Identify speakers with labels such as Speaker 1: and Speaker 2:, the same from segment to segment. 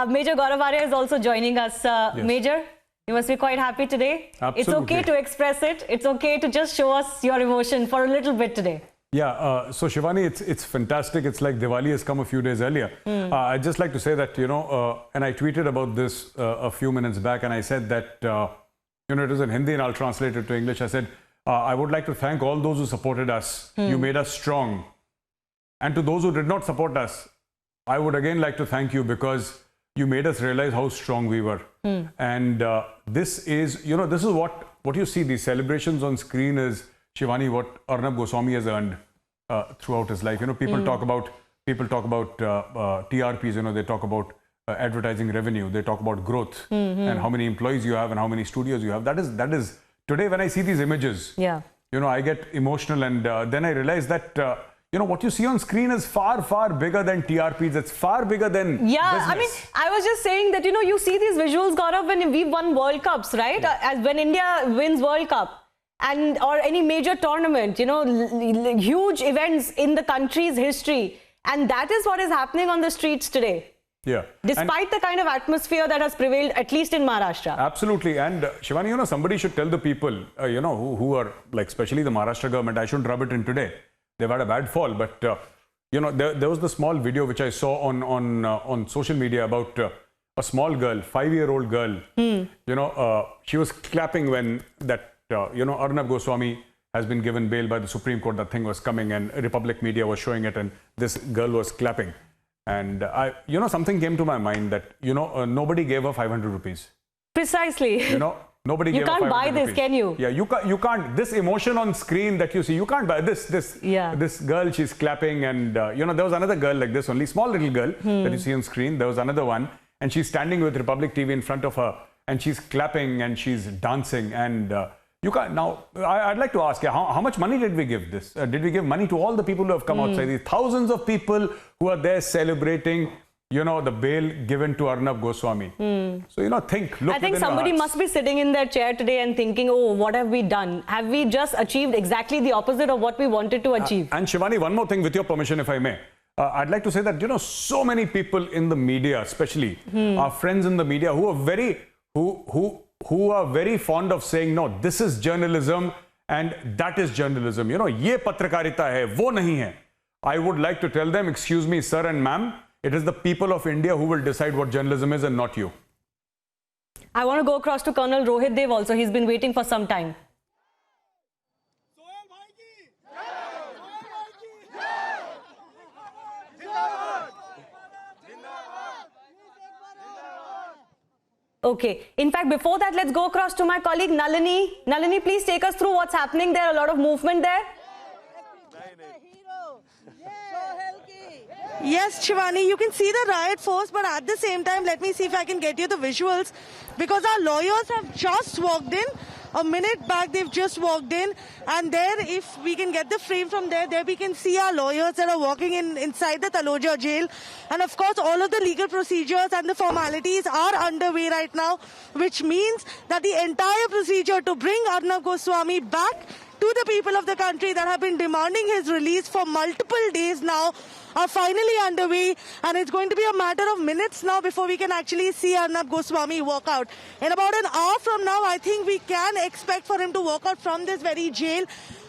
Speaker 1: Major Gaurav Arya is also joining us.
Speaker 2: Yes.
Speaker 1: Major, you must be quite happy today.
Speaker 2: Absolutely.
Speaker 1: It's okay to express it. It's okay to just show us your emotion for a little bit today.
Speaker 2: Yeah, so Shivani, it's fantastic. It's like Diwali has come a few days earlier. I'd just like to say that, and I tweeted about this a few minutes back, and I said that, it was in Hindi and I'll translate it to English. I said, I would like to thank all those who supported us. You made us strong. And to those who did not support us, I would again like to thank you because you made us realize how strong we were. And this is what you see, these celebrations on screen is, Shivani, what Arnab Goswami has earned throughout his life. People talk about TRPs, they talk about advertising revenue, they talk about growth and how many employees you have and how many studios you have. That is today when I see these images, I get emotional, and then I realize that what you see on screen is far, far bigger than TRPs. It's far bigger than business.
Speaker 1: I mean, I was just saying that, you see these visuals, Gaurav, when we've won World Cups, right? As when India wins World Cup or any major tournament, huge events in the country's history. And that is what is happening on the streets today.
Speaker 2: Yeah.
Speaker 1: Despite the kind of atmosphere that has prevailed, at least in Maharashtra.
Speaker 2: Absolutely. And Shivani, somebody should tell the people, who are, like, especially the Maharashtra government, I shouldn't rub it in today. They've had a bad fall, but there was the small video which I saw on social media about a small girl, 5-year-old girl. She was clapping when that Arnab Goswami has been given bail by the Supreme Court. That thing was coming, and Republic media was showing it, and this girl was clapping. And something came to my mind that nobody gave her 500 rupees.
Speaker 1: Precisely.
Speaker 2: Nobody
Speaker 1: you
Speaker 2: gave
Speaker 1: can't buy this,
Speaker 2: rupees.
Speaker 1: Can you?
Speaker 2: Yeah, you can't. This emotion on screen that you see, you can't buy this. This girl, she's clapping, and there was another girl like this, only small little girl that you see on screen. There was another one, and she's standing with Republic TV in front of her, and she's clapping and she's dancing, and you can't. Now, I'd like to ask you, how much money did we give this? Did we give money to all the people who have come outside? These thousands of people who are there celebrating, the bail given to Arnab Goswami. So, look
Speaker 1: I think somebody must be sitting in their chair today and thinking, oh, what have we done? Have we just achieved exactly the opposite of what we wanted to achieve?
Speaker 2: And Shivani, one more thing, with your permission, if I may. I'd like to say that, so many people in the media, especially our friends in the media, who are very fond of saying, no, this is journalism and that is journalism. Ye patrakarita hai, wo nahi hai. I would like to tell them, excuse me, sir and ma'am, it is the people of India who will decide what journalism is and not you.
Speaker 1: I want to go across to Colonel Rohit Dev also. He's been waiting for some time. Okay. In fact, before that, let's go across to my colleague Nalini. Nalini, please take us through what's happening there. A lot of movement there.
Speaker 3: Yes, Shivani, you can see the riot force, but at the same time, let me see if I can get you the visuals, because our lawyers have just walked in. A minute back, they've just walked in, and there, if we can get the frame from there we can see our lawyers that are walking inside the Taloja jail. And of course, all of the legal procedures and the formalities are underway right now, which means that the entire procedure to bring Arnab Goswami back to the people of the country that have been demanding his release for multiple days now are finally underway, and it's going to be a matter of minutes now before we can actually see Arnab Goswami walk out. In about an hour from now, I think we can expect for him to walk out from this very jail.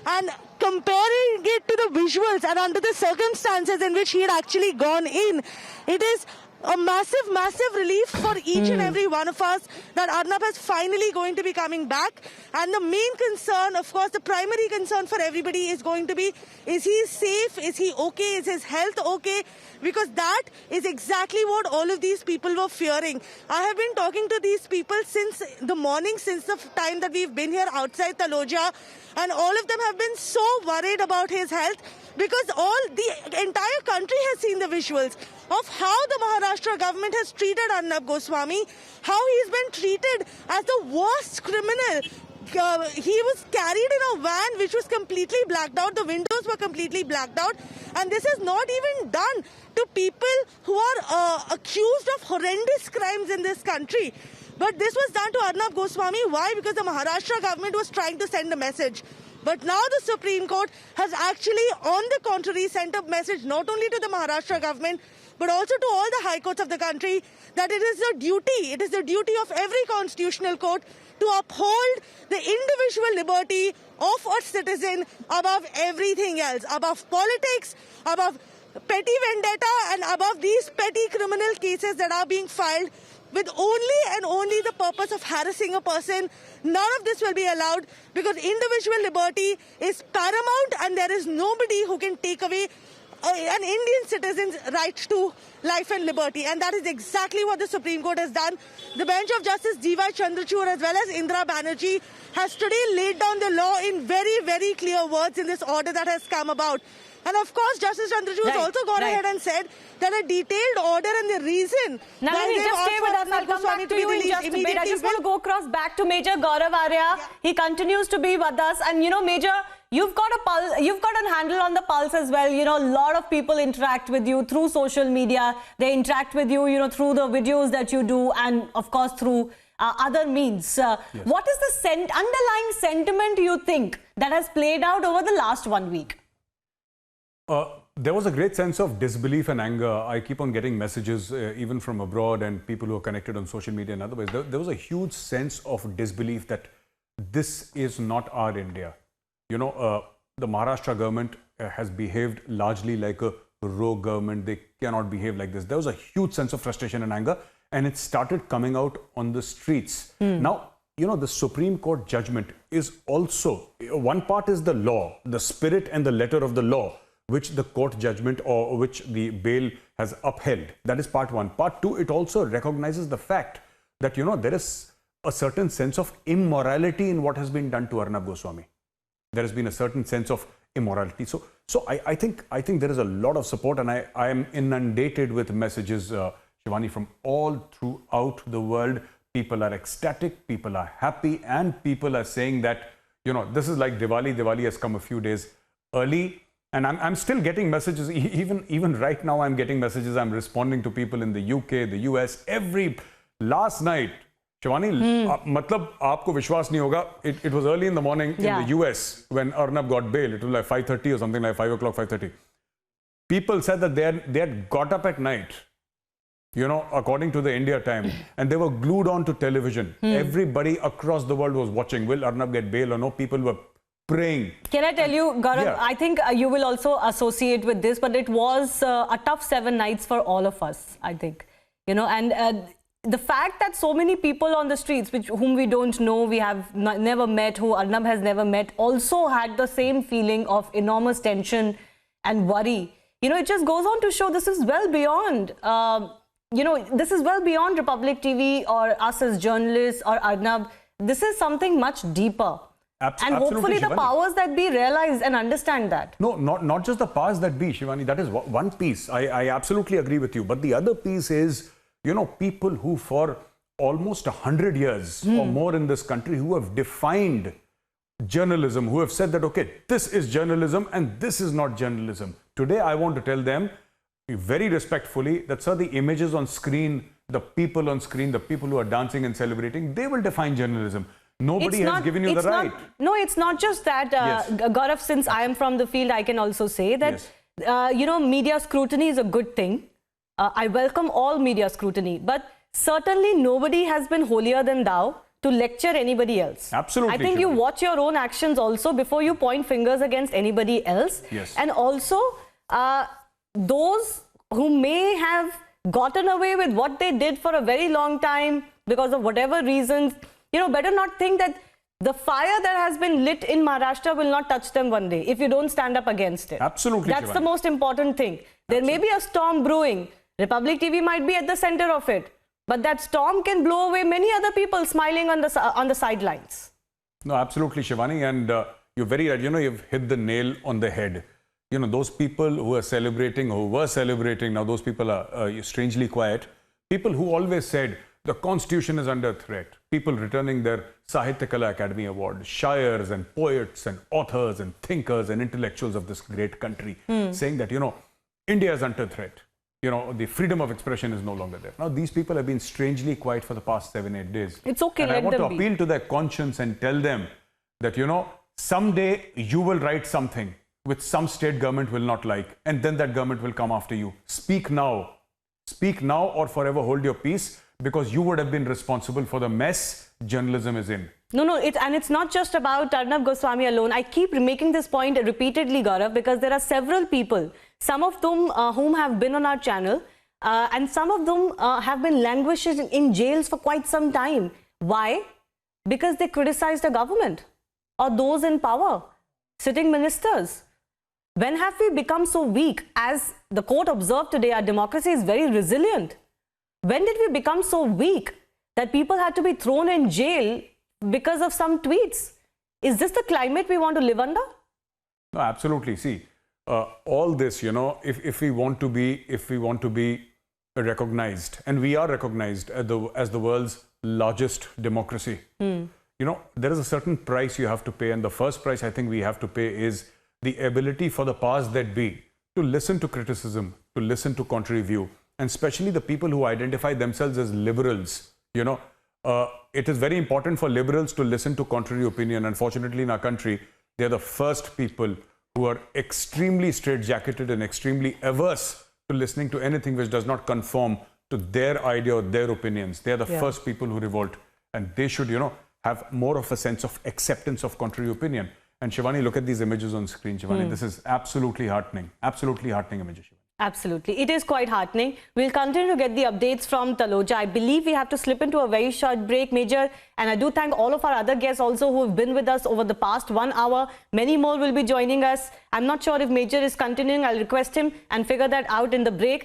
Speaker 3: And comparing it to the visuals and under the circumstances in which he had actually gone in, it is a massive, massive relief for each and every one of us that Arnab is finally going to be coming back. And the main concern, of course, the primary concern for everybody is going to be, is he safe? Is he okay? Is his health okay? Because that is exactly what all of these people were fearing. I have been talking to these people since the morning, since the time that we've been here outside Taloja, and all of them have been so worried about his health, because the entire country has seen the visuals of how the Maharashtra government has treated Arnab Goswami, how he's been treated as the worst criminal. He was carried in a van which was completely blacked out. The windows were completely blacked out. And this is not even done to people who are accused of horrendous crimes in this country. But this was done to Arnab Goswami. Why? Because the Maharashtra government was trying to send a message. But now the Supreme Court has actually, on the contrary, sent a message not only to the Maharashtra government, but also to all the high courts of the country, that it is the duty of every constitutional court to uphold the individual liberty of a citizen above everything else, above politics, above petty vendetta, and above these petty criminal cases that are being filed with only and only the purpose of harassing a person. None of this will be allowed, because individual liberty is paramount, and there is nobody who can take away an Indian citizen's right to life and liberty. And that is exactly what the Supreme Court has done. The bench of Justice D.Y. Chandrachud as well as Indira Banerjee has today laid down the law in very, very clear words in this order that has come about. And of course, Justice Chandrachud has also gone ahead and said that a detailed order and the reason
Speaker 1: Now, just stay with us. I'll come back to you in just a bit. I just want to go across back to Major Gaurav Arya. Yeah. He continues to be with us. And, you know, Major, you've got a handle on the pulse as well. You know, a lot of people interact with you through social media. They interact with you, you know, through the videos that you do, and, of course, through other means. Yes. What is the underlying sentiment, you think, that has played out over the last 1 week?
Speaker 2: There was a great sense of disbelief and anger. I keep on getting messages even from abroad and people who are connected on social media and otherwise. There was a huge sense of disbelief that this is not our India. You know, the Maharashtra government has behaved largely like a rogue government. They cannot behave like this. There was a huge sense of frustration and anger, and it started coming out on the streets. Now, you know, the Supreme Court judgment is also, one part is the law, the spirit and the letter of the law, which the court judgment or which the bail has upheld. That is part one. Part two, it also recognizes the fact that, you know, there is a certain sense of immorality in what has been done to Arnab Goswami. There has been a certain sense of immorality. So I think there is a lot of support, and I am inundated with messages, Shivani, from all throughout the world. People are ecstatic, people are happy, and people are saying that, you know, this is like Diwali. Diwali has come a few days early. And I'm still getting messages, even right now I'm getting messages. I'm responding to people in the UK, the US, last night. Shivani, matlab, aapko vishwas nahi hoga. It was early in the morning in the US when Arnab got bail. It was like 5:30 or something, like 5 o'clock, 5:30. People said that they had got up at night, you know, according to the India time, and they were glued on to television. Everybody across the world was watching. Will Arnab get bail or no? People were praying. Can I tell you, Gaurav, I think you will also associate with this, but it was a tough 7 nights for all of us, I think. You know, and the fact that so many people on the streets, whom we don't know, we have never met, who Arnab has never met, also had the same feeling of enormous tension and worry. You know, it just goes on to show this is well beyond, you know, this is well beyond Republic TV or us as journalists or Arnab. This is something much deeper. And hopefully the powers that be realize and understand that. No, not just the powers that be, Shivani. That is one piece. I absolutely agree with you. But the other piece is, you know, people who for almost 100 years or more in this country, who have defined journalism, who have said that, okay, this is journalism and this is not journalism. Today, I want to tell them very respectfully that, sir, the images on screen, the people on screen, the people who are dancing and celebrating, they will define journalism. Nobody has given you the right. No, it's not just that, Gaurav, since I am from the field, I can also say that, you know, media scrutiny is a good thing. I welcome all media scrutiny, but certainly nobody has been holier than thou to lecture anybody else. Absolutely. I think you watch your own actions also before you point fingers against anybody else. Yes. And also, those who may have gotten away with what they did for a very long time because of whatever reasons, you know, better not think that the fire that has been lit in Maharashtra will not touch them one day if you don't stand up against it. Absolutely. That's the most important thing. There may be a storm brewing. Republic TV might be at the center of it. But that storm can blow away many other people smiling on the sidelines. No, absolutely, Shivani. And you're very right. You know, you've hit the nail on the head. You know, those people who are celebrating, who were celebrating, now those people are strangely quiet. People who always said, the constitution is under threat. People returning their Sahitya Kala Academy Award, shires and poets and authors and thinkers and intellectuals of this great country, saying that, you know, India is under threat. You know, the freedom of expression is no longer there. Now, these people have been strangely quiet for the past 7-8 days. It's okay, and I want to appeal to their conscience and tell them that, you know, someday you will write something which some state government will not like, and then that government will come after you. Speak now Speak now or forever hold your peace, because you would have been responsible for the mess journalism is in.
Speaker 1: No, and it's not just about Arnab Goswami alone. I keep making this point repeatedly, Gaurav, because there are several people, some of them whom have been on our channel, and some of them have been languishing in jails for quite some time. Why? Because they criticize the government or those in power, sitting ministers. When have we become so weak? As the court observed today, our democracy is very resilient. When did we become so weak that people had to be thrown in jail because of some tweets? Is this the climate we want to live under?
Speaker 2: No, absolutely. See, all this, you know, if we want to be recognized, and we are recognized as the world's largest democracy, you know, there is a certain price you have to pay, and the first price I think we have to pay is the ability for the powers that be to listen to criticism, to listen to contrary view, and especially the people who identify themselves as liberals. You know, it is very important for liberals to listen to contrary opinion. Unfortunately, in our country, they are the first people who are extremely straitjacketed and extremely averse to listening to anything which does not conform to their idea or their opinions. They are the first people who revolt, and they should, you know, have more of a sense of acceptance of contrary opinion. And Shivani, look at these images on screen, Shivani. This is absolutely heartening images, Shivani.
Speaker 1: Absolutely. It is quite heartening. We'll continue to get the updates from Taloja. I believe we have to slip into a very short break, Major. And I do thank all of our other guests also who have been with us over the past 1 hour. Many more will be joining us. I'm not sure if Major is continuing. I'll request him and figure that out in the break.